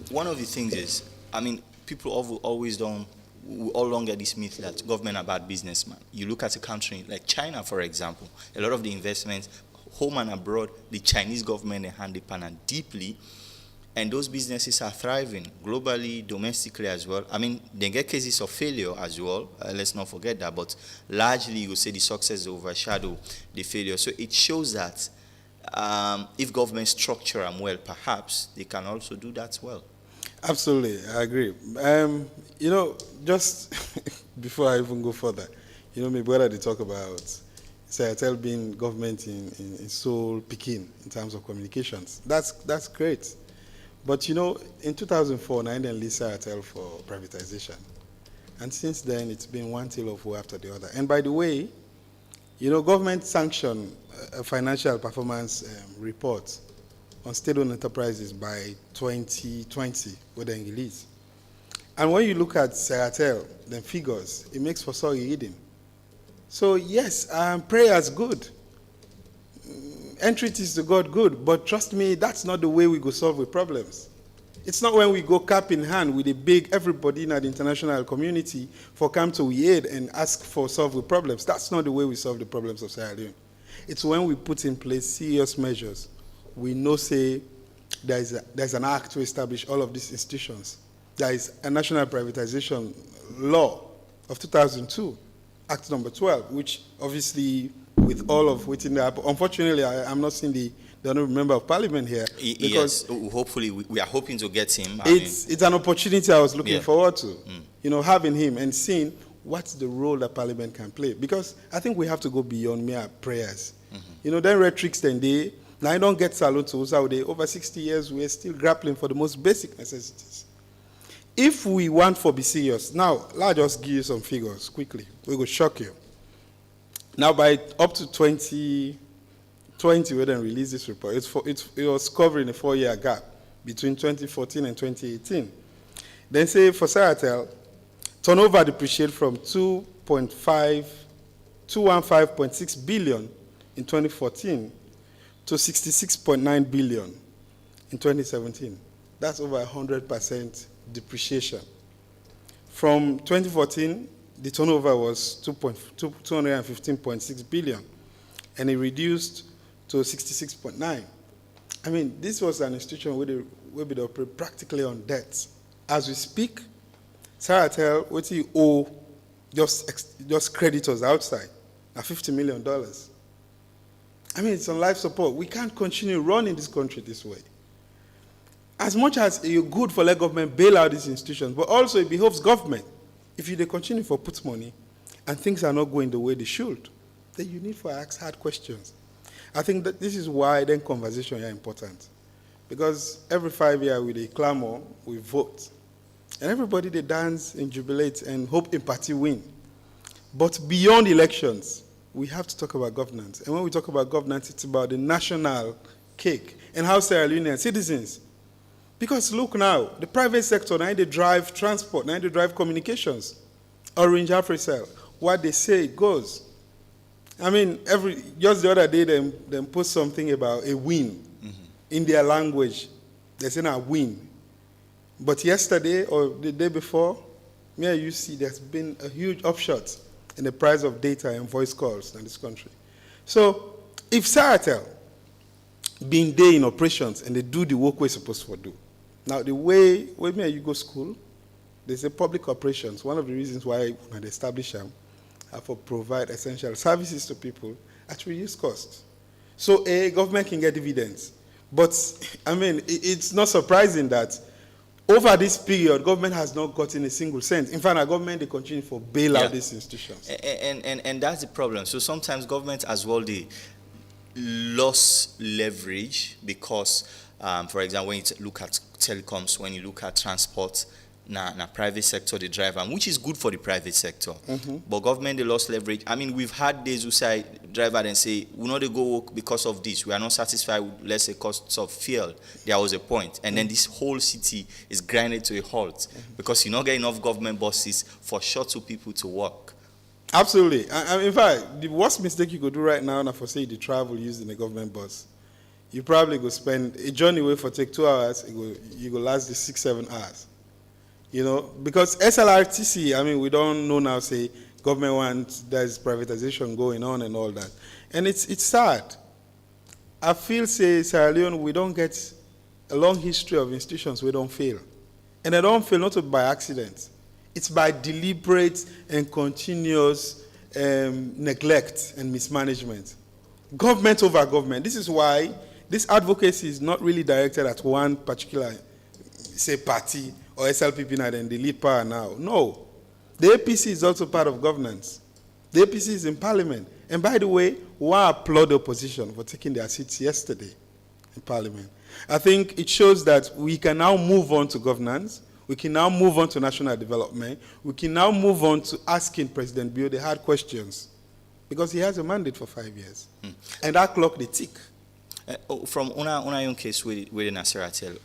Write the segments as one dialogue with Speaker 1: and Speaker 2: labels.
Speaker 1: one of the things is, I mean, people always don't, we all longer this myth that government are bad businessmen. You look at a country like China, for example, a lot of the investments, home and abroad, the Chinese government, they hand the pan deeply, and those businesses are thriving globally, domestically as well. I mean, they get cases of failure as well. Let's not forget that. But largely, you say the success overshadow the failure. So it shows that if government structure them well, perhaps they can also do that well.
Speaker 2: Absolutely, I agree. Just before I even go further, my brother, they talk about Seattle being government in Seoul, Peking, in terms of communications. That's great. But, in 2004, I then leased Seattle for privatization. And since then, it's been one tail of woe after the other. And by the way, government sanctioned a financial performance report on state-owned enterprises by 2020 with the release. And when you look at Seattle, the figures, it makes for sorry reading. So yes, prayer is good. Entreaties to God good, but trust me, that's not the way we go solve with problems. It's not when we go cap in hand with a big everybody in the international community for come to aid and ask for solve with problems. That's not the way we solve the problems of Sierra Leone. It's when we put in place serious measures. We know, say, there's an act to establish all of these institutions. There is a national privatization law of 2002, Act number 12, which obviously, with all of waiting there, unfortunately, I'm not seeing the honorable member of parliament here.
Speaker 1: Yes, hopefully, we are hoping to get him.
Speaker 2: It's an opportunity I was looking forward to, having him and seeing what's the role that parliament can play. Because I think we have to go beyond mere prayers. Then rhetorics, then they, now I don't get salute to us out there. Over 60 years, we're still grappling for the most basic necessities. If we want to be serious, now, I'll just give you some figures quickly. We will shock you. Now, by up to 2020, we then released this report. It was covering a 4-year gap between 2014 and 2018. Then say for Seattle, turnover depreciated from 215.6 billion in 2014 to 66.9 billion in 2017. That's over 100% depreciation. From 2014, the turnover was 215.6 billion, and it reduced to 66.9. I mean, this was an institution where they operate practically on debt. As we speak, Seattle, what you owe just creditors outside are $50 million. I mean, it's on life support. We can't continue running this country this way. As much as you're good for let government bail out these institutions, but also it behoves government. If they continue for put money and things are not going the way they should, then you need to ask hard questions. I think that this is why then conversation is important. Because every 5 years with a clamor, we vote. And everybody, they dance and jubilate and hope in party win. But beyond elections, we have to talk about governance. And when we talk about governance, it's about the national cake and how Sierra Leonean citizens. Because look now, the private sector, now they drive transport, now they drive communications. Orange AfriCell, what they say goes. I mean, just the other day, them post something about a win in their language. They say a win. But yesterday or the day before, you see there's been a huge upshot in the price of data and voice calls in this country. So if Seattle being there in operations and they do the work we're supposed to do. Now, the way you go to school, there's a public operations. One of the reasons why they establish them are for provide essential services to people at reduced cost. So a government can get dividends. But, I mean, it's not surprising that over this period, government has not gotten a single cent. In fact, our government, they continue to bail out these institutions.
Speaker 1: And that's the problem. So sometimes government as well, they lost leverage because, for example, when you look at telecoms, when you look at transport, na private sector they drive, and which is good for the private sector. But government, they lost leverage. I mean, we've had days who say driver and say, we know they go work because of this. We are not satisfied with, let's say, costs of fuel. There was a point. And then this whole city is grinded to a halt because you not get enough government buses for shuttle people to work.
Speaker 2: Absolutely. In fact, the worst mistake you could do right now is for say the travel using a government bus. you probably go spend a journey way for take 2 hours, you go last the 6-7 hours. You know, because SLRTC, I mean, we don't know now, say, government wants, there's privatization going on and all that. And it's sad. I feel, say, Sierra Leone, we don't get a long history of institutions we don't fail. And they don't fail not by accident. It's by deliberate and continuous neglect and mismanagement. Government over government. This is why this advocacy is not really directed at one particular, say, party or SLPP now, then the lead power now. No. The APC is also part of governance. The APC is in parliament. And by the way, I applaud the opposition for taking their seats yesterday in parliament. I think it shows that we can now move on to governance. We can now move on to national development. We can now move on to asking President Bio the hard questions, because he has a mandate for 5 years. And that clock, they tick.
Speaker 1: From una young case with Nasiratel,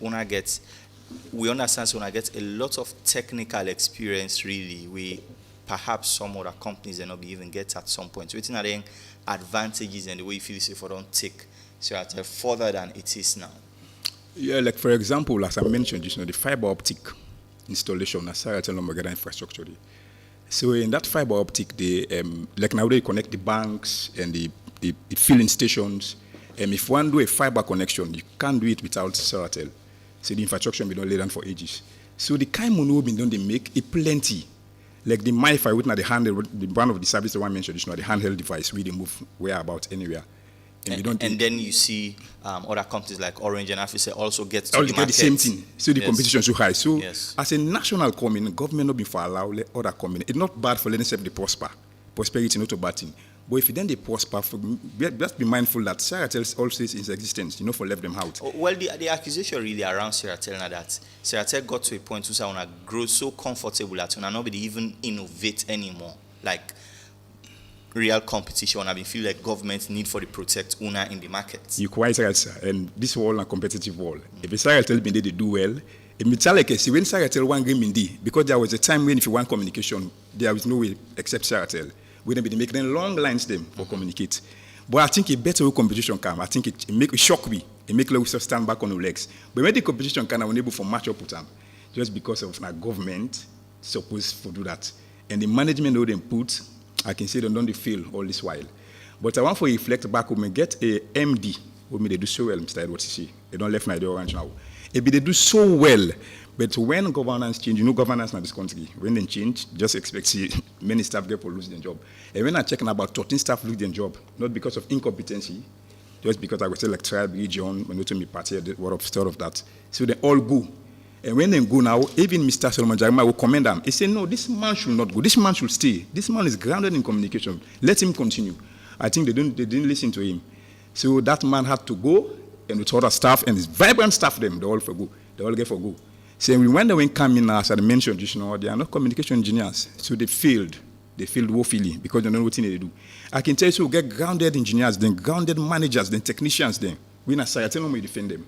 Speaker 1: we understand so una get a lot of technical experience really. We perhaps some other companies they not be even get at some point. So it's not advantages and the way you feel if I don't take Nasiratel further than it is now.
Speaker 3: Yeah, like for example, as I mentioned, the fiber optic installation, Nasiratel Nomagada infrastructure. So in that fiber optic, like now they connect the banks and the filling stations. If one do a fiber connection, you can't do it without Nasiratel. So the infrastructure we don't lay down for ages. So the kind of money we don't they make it plenty. Like the MiFi, with the handheld, the one of the service the one mentioned, the handheld device, we they move whereabouts anywhere.
Speaker 1: And then you see other companies like Orange and Africa also get to
Speaker 3: all
Speaker 1: the
Speaker 3: get the same thing. So the competition is so high. So
Speaker 1: as
Speaker 3: a national company, government not be for allow other company. It's not bad for letting them prosper. Prosperity not a bad thing. But if then they prosper, just be mindful that Sierratel also is in existence, for left them out.
Speaker 1: Well, the accusation really around Sierratel now that Sierratel got to a point where Una grow so comfortable that Una nobody even innovate anymore. Like real competition, I feel like government need for the protect Una in the market.
Speaker 3: You're quite right, sir. And this world a competitive world. If Sierratel they do well, it means like see when Sierratel one game in D, because there was a time when if you want communication, there was no way except Sierratel. We don't be making long lines them for communicate. But I think a better way competition come. I think it make a shock we. It make us stand back on our legs. But when the competition can unable for match up with them, just because of our government supposed to do that. And the management know them put, I can say they don't feel all this while. But I want to reflect back when we get a MD, when they do so well, Mr. Edward CC. They don't left Nigeria Orange now. If they do so well, but when governance change, governance in this country, when they change, just expect see many staff get to lose their job. And when I check about 13 staff lose their job, not because of incompetency, just because I would say like tribe, region, when you told me party, what of sort of that. So they all go. And when they go now, even Mr. Solomon Jarima will commend them. He said, no, this man should not go. This man should stay. This man is grounded in communication. Let him continue. I think they didn't listen to him. So that man had to go, and with other staff, and his vibrant staff, they all for go. They all get for go. So when they come in, as I mentioned, they are not communication engineers. So they failed woefully because they don't know what they do. I can tell you, so get grounded engineers, then grounded managers, then technicians, then we not say, I tell them we defend them.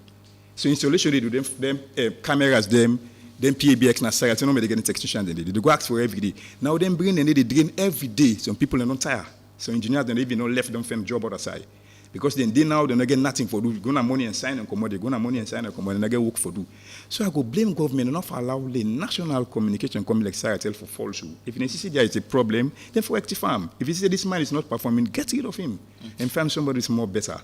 Speaker 3: So installation they do them cameras, then PABX na say, I tell them they get technicians, then they go ask for every day. Now them bring and they drain every day. Some people are not tired. So engineers then even not left them find job other side. Because then they now don't get nothing for do. Go na money and sign and come out. They go na money and sign and come out. And they get work for do. So I go blame government enough allow the national communication company like Sierratel for falsehood. If you see there is a problem, then for rectify him. If you say this man is not performing, get rid of him and find somebody who's more better.